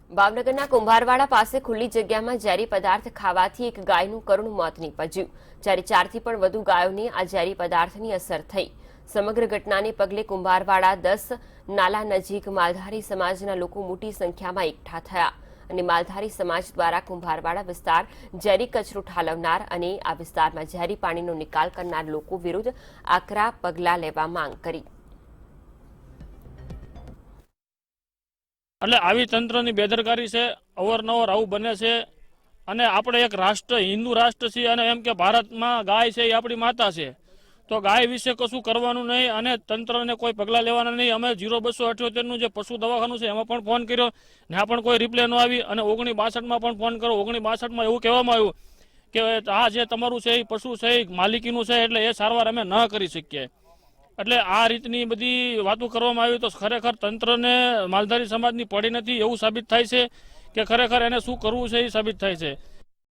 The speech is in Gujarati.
ભાવનગરના કુંભારવાડા પાસે ખુલ્લી જગ્યામાં ઝેરી પદાર્થ ખાવાથી એક ગાયનું કરુણ મોત નીપજ્યું, જ્યારે 4થી પણ વધુ ગાયોને આ ઝેરી પદાર્થની અસર થઈ। સમગ્ર ઘટનાને પગલે કુંભારવાડા 10 નાલા નજીક માલધારી સમાજના લોકો મોટી સંખ્યામાં એકઠા થયા અને માલધારી સમાજ દ્વારા કુંભારવાડા વિસ્તાર ઝેરી કચરો ઠાલવનાર અને આ વિસ્તારમાં ઝેરી પાણીનો નિકાલ કરનાર લોકો વિરુદ્ધ આકરા પગલાં લેવા માંગ કરી। એટલે આવી તંત્રની બેદરકારી છે, અવારનવાર આવું બને છે। અને આપણે એક રાષ્ટ્ર, હિન્દુ રાષ્ટ્ર છીએ અને એમ કે ભારતમાં ગાય છે એ આપણી માતા છે, તો ગાય વિશે કશું કરવાનું નહીં અને તંત્રને કોઈ પગલાં લેવાના નહીં। અમે 0278નું જે પશુ દવાખાનું છે એમાં પણ ફોન કર્યો, ત્યાં પણ કોઈ રિપ્લે ન આવી અને 1962માં પણ ફોન કર્યો। 1962માં એવું કહેવામાં આવ્યું કે આ જે તમારું છે એ પશુ છે એ માલિકીનું છે, એટલે એ સારવાર અમે ન કરી શકીએ। એટલે આ રીતની બધી વાતો કરવામાં આવી તો ખરેખર તંત્રને માલધારી સમાજની પડી નથી એવું સાબિત થાય છે કે ખરેખર એને શું કરવું છે એ સાબિત થાય છે।